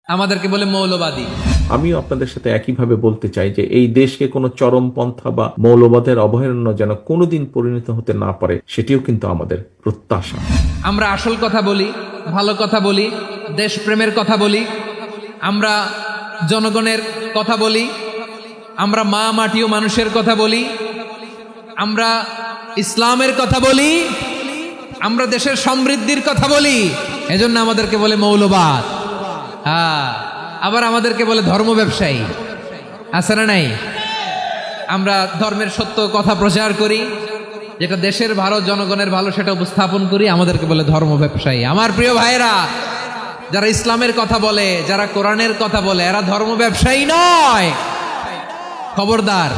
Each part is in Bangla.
আমাদেরকে বলে মৌলবাদী। আমিও আপনাদের সাথে একইভাবে বলতে চাই যে এই দেশকে কোনো চরমপন্থা বা মৌলবাদের অভয়ারণ্য যেন কোনোদিন পরিণত হতে না পারে, সেটিও কিন্তু আমাদের প্রত্যাশা। আমরা আসল কথা বলি, ভালো কথা বলি, দেশপ্রেমের কথা বলি, আমরা জনগণের কথা বলি, আমরা মা মাটি ও মানুষের কথা বলি, আমরা ইসলামের কথা বলি, আমরা দেশের সমৃদ্ধির কথা বলি। এজন্য আমাদেরকে বলে মৌলবাদ। আবার আমাদেরকে বলে ধর্ম ব্যবসায়ী। আছে না নাই? আমরা ধর্মের সত্য কথা প্রচার করি, যেটা দেশের ভালো, জনগণের ভালো, সেটা উপস্থাপন করি, আমাদেরকে বলে ধর্ম ব্যবসায়ী। আমার প্রিয় ভাইরা, যারা ইসলামের কথা বলে, যারা কোরআনের কথা বলে, এরা ধর্ম ব্যবসায়ী নয়। খবরদার,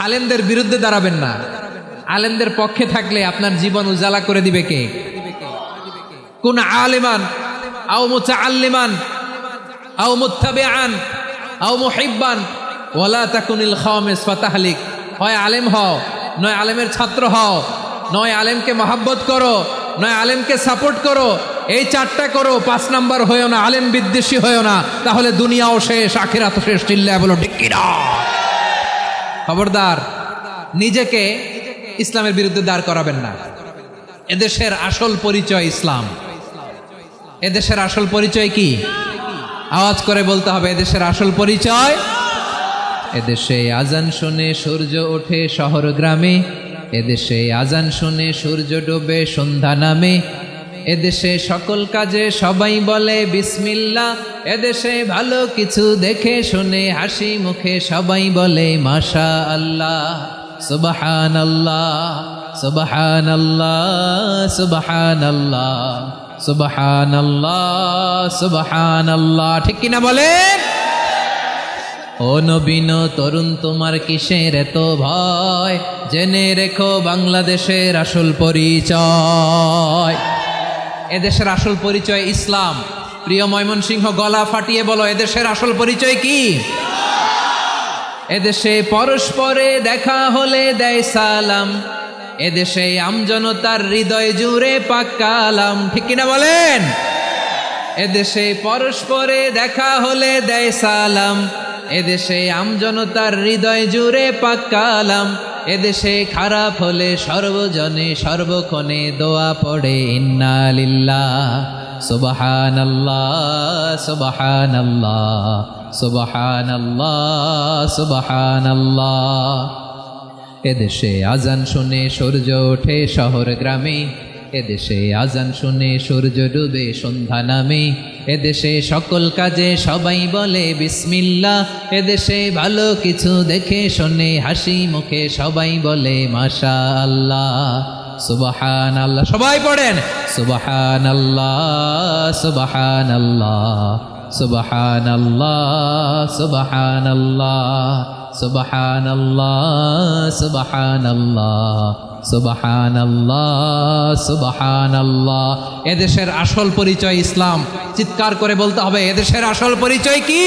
আলেমদের বিরুদ্ধে দাঁড়াবেন না। আলেমদের পক্ষে থাকলে আপনার জীবন উজালা করে দিবে কে? কোন আলিমান আও মুতাআল্লিমান আও মুত্তাবিআন আও মুহিব্বান ওয়ালা তাকুনিল খামিস ফাতাহলিক। হয় আলেম হও, নয় আলেমের ছাত্র হও, নয় আলেমকে মহাব্বত করো, নয় আলেমকে সাপোর্ট করো। এই চারটা করো, 5 নাম্বার হয়েও না, আলেম বিদ্বেষী হয়েও না, তাহলে দুনিয়াও শেষ, আখিরাতও শেষ। চিল্লায় বলো ঠিক কি না? খবরদার, নিজেকে ইসলামের বিরুদ্ধে দাঁড় করাবেন না। এদেশের আসল পরিচয় ইসলাম। এদেশের আসল পরিচয় কি? আওয়াজ করে বলতে হবে, এদেশের আসল পরিচয়। এদেশে আজান শুনে সূর্য ওঠে শহর গ্রামে, এদেশে আজান শুনে সূর্য ডোবে সন্ধ্যা নামে, এদেশে সকল কাজে সবাই বলে বিসমিল্লাহ, এদেশে ভালো কিছু দেখে শুনে হাসি মুখে সবাই বলে মাশা আল্লাহ, সুবহানাল্লাহ, সুবহানাল্লাহ, সুবহানাল্লাহ, সুবহানাল্লাহ, সুবহানাল্লাহ। ঠিক কিনা বলেন? ও নবীন তরুণ, তোমার কিসের এত ভয়? জেনে রেখো বাংলাদেশের আসল পরিচয়। এদেশের আসল পরিচয় ইসলাম। প্রিয় ময়মনসিংহ, গলা ফাটিয়ে বলো, এদেশের আসল পরিচয় কি? এদেশে পরস্পরে দেখা হলে দেয় সালাম, এদেশে আমজনতার হৃদয় জুড়ে পাক কালাম। ঠিক কিনা বলেন? এদেশে পরস্পরে দেখা হলে দেয় সালাম, এদেশে আমজনতার হৃদয় জুড়ে পাক কালাম, এদেশে খারাপ হলে সর্বজনে সর্বক্ষণে দোয়া পড়ে ইন্না লিল্লাহ, সুবহানাল্লাহ, সুবহানাল্লাহ, সুবহানাল্লাহ, সুবহানাল্লাহ। এদেশে আজান শুনে সূর্য ওঠে শহর গ্রামে, এদেশে আজান শুনে সূর্য ডুবে সন্ধ্যা নামে, এদেশে সকল কাজে সবাই বলে বিসমিল্লাহ, এদেশে ভালো কিছু দেখে শুনে হাসি মুখে সবাই বলে মাশা আল্লাহ, সুবহানাল্লাহ। সবাই পড়েন সুবহানাল্লাহ, সুবহানাল্লাহ, সুবহানাল্লাহ, সুবহানাল্লাহ, সুবহানাল্লাহ, সুবহানাল্লাহ, সুবহানাল্লাহ, সুবহানাল্লাহ। এদেশের আসল পরিচয় ইসলাম। চিৎকার করে বলতে হবে, এদেশের আসল পরিচয় কি?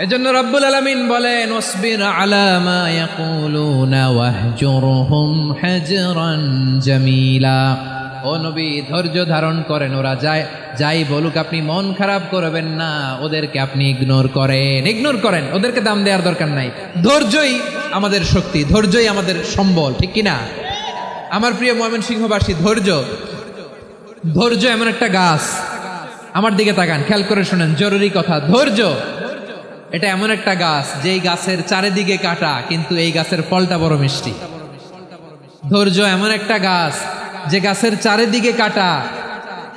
এজন্য রব্বুল আলামিন বলেন, ওয়াসবির আলা মা ইয়াকুলুনা ওয়াহজুরহুম হাজরান জামিলা। ও নবী, ধৈর্য ধারণ করেন, ওরা যাই বলুক আপনি মন খারাপ করবেন না, ওদেরকে আপনি ইগনোর করেন, ওদেরকে দাম দেওয়ার দরকার নাই। ধৈর্যই আমাদের শক্তি, ধৈর্যই আমাদের সম্বল। ঠিক কিনা? আমার প্রিয় ময়মনসিংহবাসী, ধৈর্য এমন একটা গাছ। আমার দিকে তাকান, খেয়াল করে শোনেন, জরুরি কথা। ধৈর্য এটা এমন একটা গাছ, যেই গাছের চারিদিকে কাটা, কিন্তু এই গাছের ফলটা বড় মিষ্টি। ধৈর্য এমন একটা গাছ, যে গাছের চারিদিকে কাটা,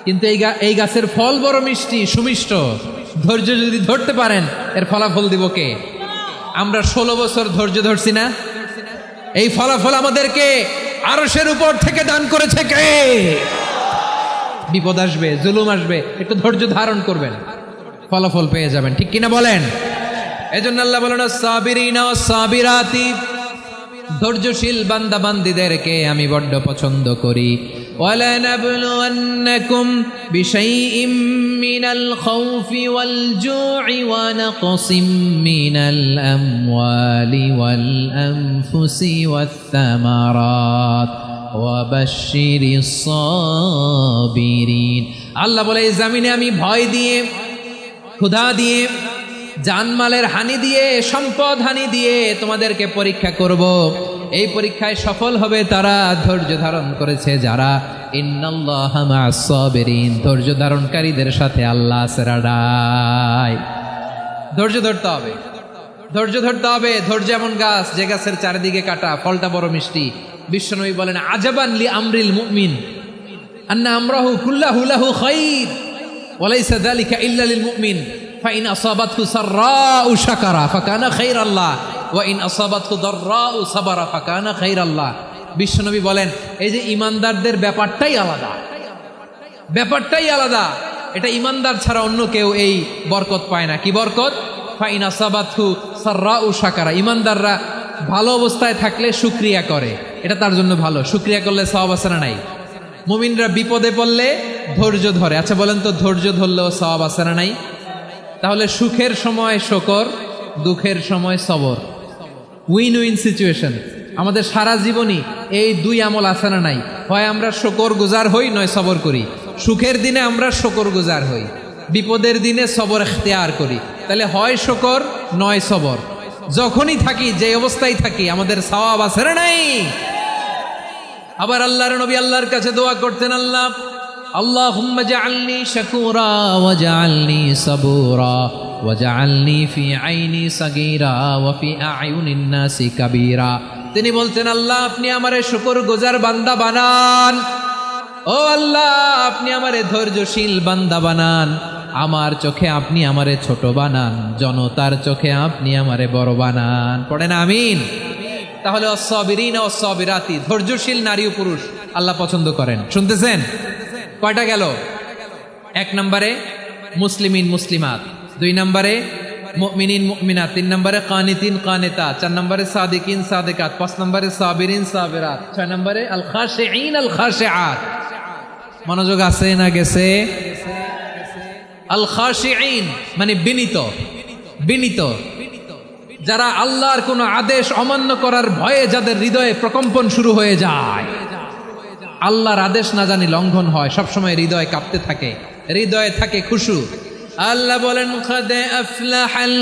কিন্তু এই গাছের ফল বড় মিষ্টি, সুমিষ্ট। ধৈর্য যদি ধরতে পারেন, এর ফলাফল দিব কে? আমরা 16 বছর ধৈর্য ধরছি না? এই ফলাফল আমাদেরকে আরশের উপর থেকে দান করেছে কে? বিপদ আসবে, জুলুম আসবে, একটু ধৈর্য ধারণ করবেন, ফলাফল পেয়ে যাবেন। ঠিক কিনা বলেন? এজন্য আল্লাহ বলেন, সাবিরিনা ওয়াস সাবিরাতি, ধৈর্যশীল বান্দা বান্দীদেরকে আমি বড্ড পছন্দ করি। ওয়ালানাবলুওয়ান্নাকুম বিশাইইম মিনাল খাউফি ওয়াল জু'i ওয়া নাকসিম মিনাল আমওয়ালি ওয়াল আনফুসি ওয়াত থামারাত ওয়া বাশশিরিস সাবিরিন। আল্লাহ বলে এই জমিনে আমি ভয় দিয়ে, ক্ষুধা দিয়ে, জানমালের হানি দিয়ে, সম্পদ হানি দিয়ে তোমাদেরকে পরীক্ষা করব। এই পরীক্ষায় সফল হবে তারা ধৈর্য ধারণ করেছে যারা। ইন্নাল্লাহা মা'আস সাবিরিন, ধৈর্য ধারণকারীদের সাথে আল্লাহ আছে রাডায়। ধৈর্য ধরতে হবে, ধৈর্য ধরতে হবে। ধৈর্য এমন গাছ যে গাছের চারিদিকে কাটা, ফলটা বড় মিষ্টি। বিশ্বনবী বলেন আজাবান লি আমরিল মুমিন আন্না আমরাহু কুল্লাহু লাহু খাইর ওয়া লাইসা যালিকা ইল্লা লিল মুমিন ফাইন আসাবাতহু সাররাউ শাকারা ফাকানা খাইরাল্লাহ ওয়া ইন আসাবাতহু দাররাউ সাবারা ফাকানা খাইরাল্লাহ। বিশ্বনবী বলেন এই যে ইমানদারদের ব্যাপারটাই আলাদা, ব্যাপারটাই আলাদা। এটা ইমানদার ছাড়া অন্য কেউ এই বরকত পায় না। কি বরকত? ফাইন আসাবাতহু সাররাউ শাকারা, ইমানদাররা ভালো অবস্থায় থাকলে শুকরিয়া করে, এটা তার জন্য ভালো। শুকরিয়া করলে সওয়াব আছে না নাই? মুমিনরা বিপদে পড়লে ধৈর্য ধরে। আচ্ছা বলেন তো, ধৈর্য ধরলেও সওয়াব আছে না নাই? তাহলে সুখের সময় শুকর, দুঃখের সময় সবর, উইন উইন সিচুয়েশন। আমাদের সারা জীবনই এই দুই আমল আছে না নাই? হয় আমরা শুকর গুজার হই, নয় সবর করি। সুখের দিনে আমরা শুকর গুজার হই, বিপদের দিনে সবর ইখতিয়ার করি। তাহলে হয় শুকর নয় সবর। যখনই থাকি, যে অবস্থায় থাকি, আমাদের সওয়াব আছে না নাই? আবার আল্লাহর নবী আল্লাহর কাছে দোয়া করতেন, আল্লাহ আল্লাহুম্মা জাআলনি শাকুরা ওয়া জাআলনি সাবুরা ওয়া জাআলনি ফি আইনি সাগীরা ওয়া ফি আ'য়ুনিন নাসি কাবীরা। তিনি বলতেন আল্লাহ আপনি আমারে শুকরগুজার বান্দা বানান, ও আল্লাহ আপনি আমারে ধৈর্যশীল বান্দা বানান, আমার চোখে আপনি আমারে ছোট বানান, জনতার চোখে আপনি আমারে বড় বানান। পড়েন আমিন। তাহলে অসসাবিরিন অসসাবিরাতি, ধৈর্যশীল নারী ও পুরুষ আল্লাহ পছন্দ করেন। শুনতেছেন? কয়টা গেল? এক নম্বরে মুসলিমিন মুসলিমাত, দুই নম্বরে মুমিনিন মুমিনাত, তিন নম্বরে কানিতিন কানিতাত, চার নম্বরে সাদিকিন সাদিকাত, পাঁচ নম্বরে সাবিরিন সাবিরাত, ছয় নম্বরে আল খাশিঈন আল খাশিআত। মনোযোগ আছে না গেছে? আল খাশিঈন মানে বিনীত, বিনীত, যারা আল্লাহর কোন আদেশ অমান্য করার ভয়ে যাদের হৃদয়ে প্রকম্পন শুরু হয়ে যায়, আল্লাহর আদেশ না জানি লঙ্ঘন হয়, সবসময় হৃদয় কাঁপতে থাকে, হৃদয়ে থাকে খুশু। আল্লাহ বলেন কাদ আফলাহাল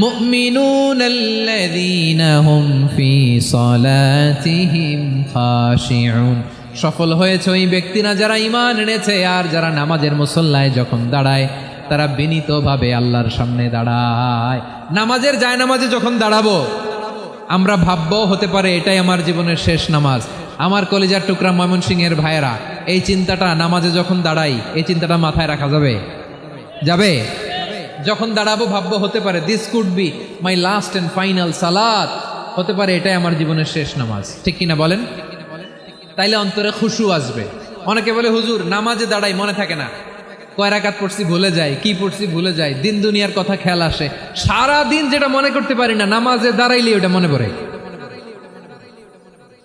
মুমিনুনাল্লাযীনা হুম ফি সালাতিহিম খাশিউন, সফল হয়েছে ওই ব্যক্তিরা যারা ঈমান এনেছে আর যারা নামাজের মুসল্লায় যখন দাঁড়ায় তারা বিনীতভাবে আল্লাহর সামনে দাঁড়ায়। নামাজের জায়নামাজে যখন দাঁড়াবো আমরা ভাববো হতে পারে এটাই আমার জীবনের শেষ নামাজ। আমার কলিজার টুকরা ময়মনসিংহের ভাইয়েরা, এই চিন্তাটা নামাজে যখন দাঁড়াই, এই চিন্তাটা মাথায় রাখা যাবে? যাবে? যখন দাঁড়াবো ভাববো হতে পারে this could be my last and final সালাত, হতে পারে এটাই আমার জীবনের শেষ নামাজ। ঠিক কিনা বলেন? তাইলে অন্তরে খুশু আসবে। অনেকে বলে হুজুর নামাজে দাঁড়াই মনে থাকে না, কয় রাকাত পড়ছি ভুলে যাই, কি পড়ছি ভুলে যাই, দিন দুনিয়ার কথা খেয়াল আসে, সারা দিন যেটা মনে করতে পারি না নামাজে দাঁড়াইলে ওটা মনে পড়ে।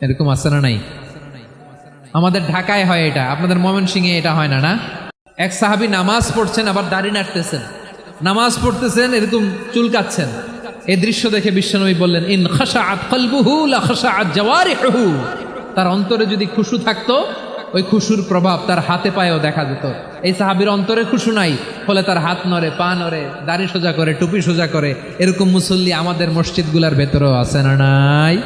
এরকম আছে না নাই? আমাদের ঢাকায় হয় এটা, আপনাদের ময়মনসিংহে এটা হয় না? না, এক সাহাবী নামাজ পড়ছেন আবার দাড়ি নাড়তেছেন, নামাজ পড়তেছেন এরকম চুলকাচ্ছেন। এই দৃশ্য দেখে বিশ্বনবী বললেন ইন খাশাআত কলবুহু লা খাশাআত জাওয়ারিহুহু, তার অন্তরে যদি খুশু থাকতো ওই খুশুর প্রভাব তার হাতে পায়েও দেখা যেত। এই সাহাবীর অন্তরে খুশু নাই, ফলে তার হাত নড়ে, পা নড়ে, দাড়ি সোজা করে, টুপি সোজা করে। এরকম মুসল্লি আমাদের মসজিদগুলার ভেতরেও আছে না নাই?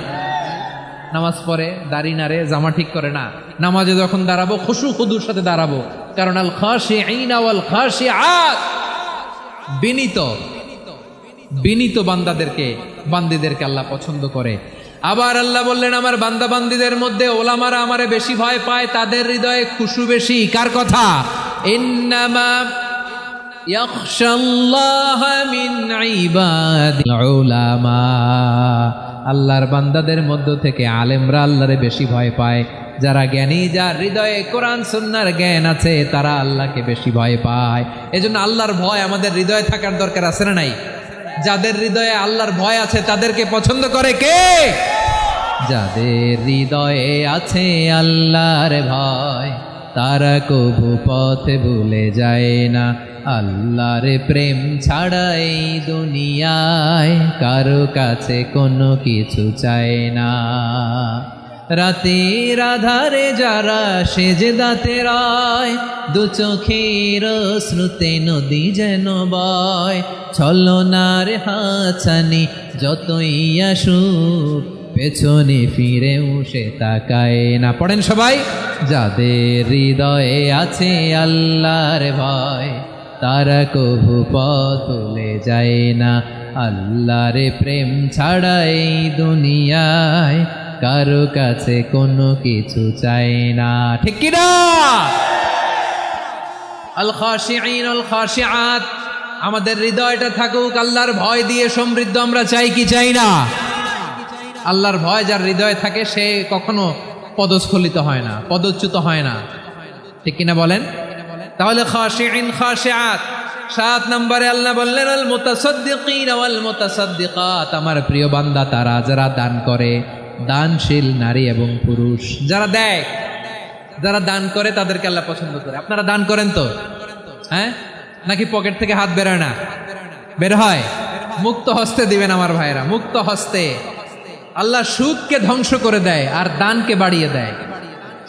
নামাজ পড়ে, দাড়ি নাড়ে, জামা ঠিক করে না, নামাজে যখন দাঁড়াবো খুশু খুদুর সাথে দাঁড়াবো। কারণ আল খাশিঈনা ওয়াল খাশিআত, বিনীত, বিনীত বান্দাদেরকে, বান্দীদেরকে আল্লাহ পছন্দ করে। আবার আল্লাহ বললেন আমার বান্দা বান্দীদের মধ্যে ওলামারা আমারে বেশি ভয় পায়, তাদের হৃদয়ে খুশু বেশি। কার কথা? ইন্নামা ইয়াখশাল্লাহা মিন ইবাদিল উলামা, আল্লাহর বান্দাদের মধ্য থেকে আলেমরা আল্লাহরে বেশি ভয় পায়। যারা জ্ঞানী, যার হৃদয়ে কোরআন সুন্নাহর জ্ঞান আছে, তারা আল্লাহকে বেশি ভয় পায়। এজন্য আল্লাহর ভয় আমাদের হৃদয়ে থাকার দরকার আছে না নাই? যাদের হৃদয়ে আল্লাহর ভয় আছে তাদেরকে পছন্দ করে কে? যাদের হৃদয়ে আছে আল্লাহর ভয়, তারা কবু পথ ভুলে যায় না। আল্লাহর প্রেম ছাড়া এই দুনিয়ায় কারো কাছে কোনো কিছু চায় না। রাতের আধারে যারা সেজদাতে রায়, দু চোখের শ্রুতে নদী যেন বয়, ছলনার হাছানি যতই আসুক পেছনে ফিরেও সে তাকায় না। পড়েন সবাই। যাদের হৃদয়ে আছে আল্লাহর ভয়, তারা কভু পথ ভুলে যায় না। আল্লাহর প্রেম ছাড়া এই দুনিয়ায় কারো কাছে কোনো কিছু চাই না। ঠিক কি না? আল খাশিঈন আল খাশিআত, আমাদের হৃদয়টা থাকুক আল্লাহর ভয় দিয়ে সমৃদ্ধ। আমরা চাই কি চাই না? আল্লাহর ভয় যার হৃদয়ে থাকে সে কখনো পদস্খলিত হয় না, পদচ্যুত হয় না। ঠিক কিনা বলেন? তাহলে খাশিঈন খাশিআত। 7 নম্বরে আল্লাহ বললেন আল মুতাসাদ্দিকিন ওয়াল মুতাসাদ্দিকাত, আমার প্রিয় বান্দা তারা যারা দান করে, দানশীল নারী এবং পুরুষ যারা দেয়, যারা দান করে তাদেরকে আল্লাহ পছন্দ করে। আপনারা দান করেন তো? হ্যাঁ, নাকি পকেট থেকে হাত বেরোয় না? বের হয়। মুক্ত হস্তে দিবেন আমার ভাইরা, মুক্ত হস্তে। আল্লাহ সুদকে ধ্বংস করে দেয় আর দানকে বাড়িয়ে দেয়।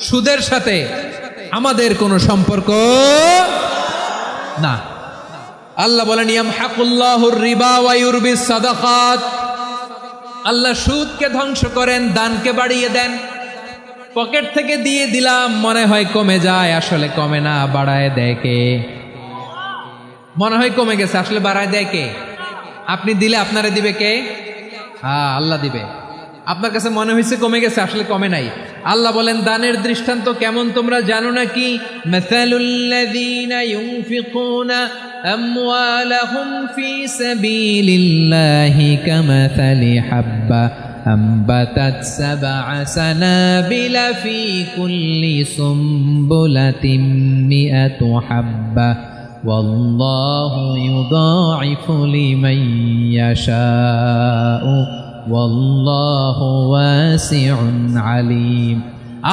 সুদের সাথে আমাদের কোনো সম্পর্ক না। আল্লাহ বলেন ইয়ামহাকুল্লাহুর রিবা ওয়া ইউরবিস সাদাকাত, আল্লাহ সুদকে ধ্বংস করেন, দানকে বাড়িয়ে দেন। পকেট থেকে দিয়ে দিলাম মনে হয় কমে যায়, আসলে কমে না, বাড়ায় দেয় কে? মনে হয় কমে গেছে, আসলে বাড়ায় দেয় কে? আপনি দিলে আপনারে দিবে কে? হ্যাঁ, আল্লাহ দিবে। আপনার কাছে মনে হয়েছে কমে গেছে, আসলে কমে নাই। আল্লাহ বলেন দানের দৃষ্টান্ত কেমন তোমরা জানো নাকি? মাসালুল্লাযীনা ইউনফিকুনা আমওয়ালাহুম ফি সাবিলিল্লাহি কামাসালি হাব্বা আম্বাতাত সাবআ সানাবিলা ফি কুল্লি সুমবুলাতিন মিআতু হাব্বা ওয়াল্লাহু ইউদাঈফু লিমান ইয়াশাউ ওয়াল্লাহু ওয়াসিউন আলিম।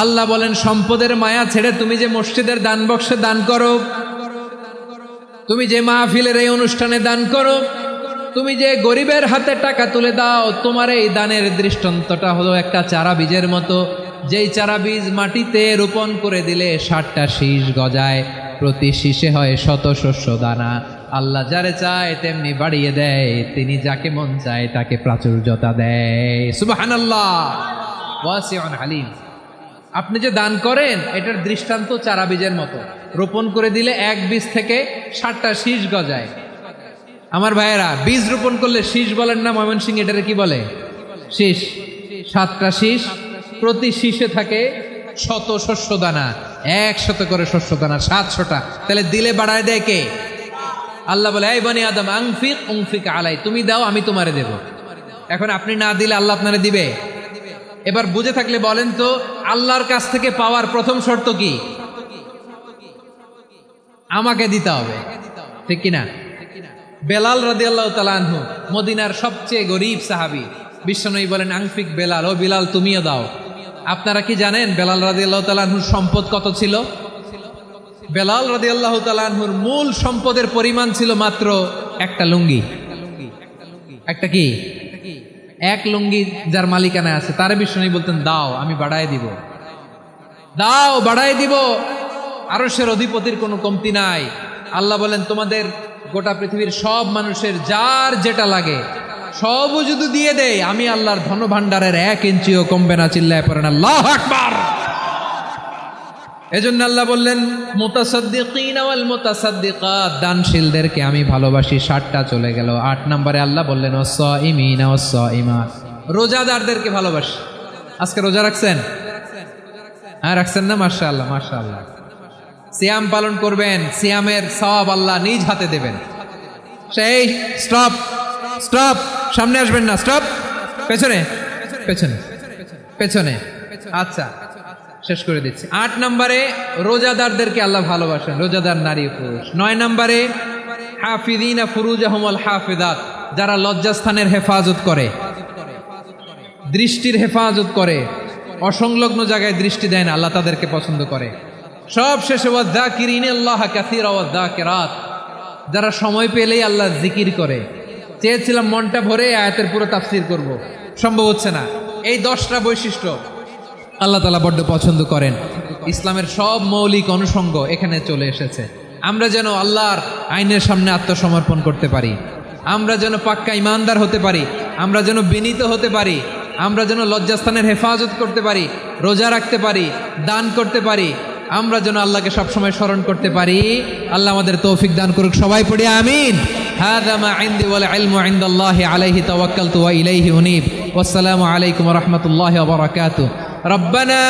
আল্লাহ বলেন সম্পদের মায়া ছেড়ে তুমি যে মসজিদের দান বক্সে দান করো, তুমি যে মাহফিলের এই অনুষ্ঠানে দান করো, তুমি যে গরিবের হাতে টাকা তুলে দাও, তোমার এই দানের দৃষ্টান্তটা হলো একটা চারা বীজের মতো। যেই চারা বীজ মাটিতে রোপণ করে দিলে 60টা শীষ গজায়, প্রতি শীষে হয় শত শস্য দানা। আল্লাহ যারে চায় তেমনি বাড়িয়ে দেয়, তিনি যাকে মন চায় তাকে প্রাচুর্যতা দেয়। সুবহানাল্লাহ, ওয়াসিউন আলিম। আপনি যে দান করেন এটার দৃষ্টান্ত চারা বীজের মতো, রোপণ করে দিলে এক বীজ থেকে 60টা শীষ গজায়। আমার ভাইয়েরা, বীজ রোপণ করলে শীষ বলেন না ময়মনসিংহ, এটারে কি বলে? শীষ। 7টা শীষ, প্রতি শীষে থাকে শত শস্য দানা, 100 করে শস্য দানা, 700টা। তাহলে দিলে বাড়ায় দেয় কে? আল্লাহ বলে এই বনি আদম আনফিক উনফিক আলাই, তুমি দাও আমি তোমারে দেব। এখন আপনি না দিলে আল্লাহ আপনারে দিবে? এবার বুঝে থাকলে বলেন তো, আল্লাহর কাছ থেকে পাওয়ার প্রথম শর্ত কি? আমাকে দিতে হবে, ঠিক কিনা? বেলাল রাদিয়াল্লাহু তাআলা আনহু মদিনার সবচেয়ে গরীব সাহাবী, বিশ্বনবী বলেন আনফিক বেলাল, ও বেলাল তুমিও দাও। আপনারা কি জানেন বেলাল রাদিয়াল্লাহু তাআলা আনহুর সম্পদ কত ছিল? বেলাল রাদিয়াল্লাহু তাআলা আনহুর মূল সম্পদের পরিমাণ ছিল মাত্র একটা লুঙ্গি। একটা কি? এক লুঙ্গি যার মালিকানায় আছে, তারে বিশ্বনবী বলতেন দাও আমি বাড়ায় দিব, দাও বাড়ায় দিব। আরশের অধিপতির কোনো কমতি নাই। আল্লাহ বলেন তোমাদের গোটা পৃথিবীর সব মানুষের যার যেটা লাগে সবও যদি দিয়ে দেয়, আমি আল্লাহর ধন ভাণ্ডারের 1 ইঞ্চিও কমবে না। চিল্লায় পড়েন আল্লাহু আকবার। এজন্য আল্লাহ বললেন মুতাসাদ্দিকিন ওয়াল মুতাসাদ্দিকাত, দানশীলদেরকে আমি ভালোবাসি। 60টা চলে গেল। 8 নম্বরে আল্লাহ বললেন ওয়াস-সাইমিনা ওয়াস-সাইমাত, রোজাদারদেরকে ভালোবাসি। আজকে রোজা রাখছেন? হ্যাঁ রাখছেন না? মাশাআল্লাহ মাশাআল্লাহ। সিয়াম পালন করবেন, সিয়ামের সওয়াব আল্লাহ নিজ হাতে দেবেন। সেই স্টপ স্টপ, সামনে আসবেন না, স্টপ, পেছনে পেছনে পেছনে। আচ্ছা শেষ করে দিচ্ছি। 8 নম্বরে রোজাদারদেরকে আল্লাহ ভালোবাসেন, রোজাদার নারী পুরুষ। 9 নম্বরে হাফিযিনা ফুরুজাহুম ওয়াল হাফিযাত, যারা লজ্জাস্থানের হেফাজত করে, দৃষ্টির হেফাজত করে, অসংলগ্ন জায়গায় দৃষ্টি দেয় না, আল্লাহ তাদেরকে পছন্দ করে। সব শেষে ওয়াযাকিরিনাল্লাহা কাসীরা ওয়াযাকিরাত, যারা সময় পেলেই আল্লাহ জিকির করে। চেয়েছিলাম মনটা ভরে আয়াতের পুরো তাফসীর করব, সম্ভব হচ্ছে না। এই 10টা বৈশিষ্ট্য আল্লাহ তাআলা বড্ড পছন্দ করেন। ইসলামের সব মৌলিক অনুষঙ্গ এখানে চলে এসেছে। আমরা যেন আল্লাহর আইনের সামনে আত্মসমর্পণ করতে পারি, আমরা যেন পাক্কা ইমানদার হতে পারি, আমরা যেন বিনীত হতে পারি, আমরা যেন লজ্জাস্থানের হেফাজত করতে পারি, রোজা রাখতে পারি, দান করতে পারি, আমরা যেন আল্লাহকে সবসময় স্মরণ করতে পারি। আল্লাহ আমাদের তৌফিক দান করুক। সবাই পড়ি আমিন। হাযা মা ইনদি ওয়াল ইলমু ইনদাল্লাহি আলাইহি তাওয়াক্কালতু ওয়া ইলাইহি উনীব। ওয়াসসালামু আলাইকুম ওয়া রাহমাতুল্লাহি ওয়া বারাকাতুহু। রব্বানা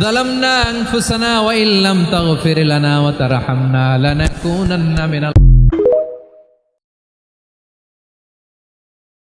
ظلمنا أنفسنا وإن لم تغفر لنا وترحمنا لنكونن من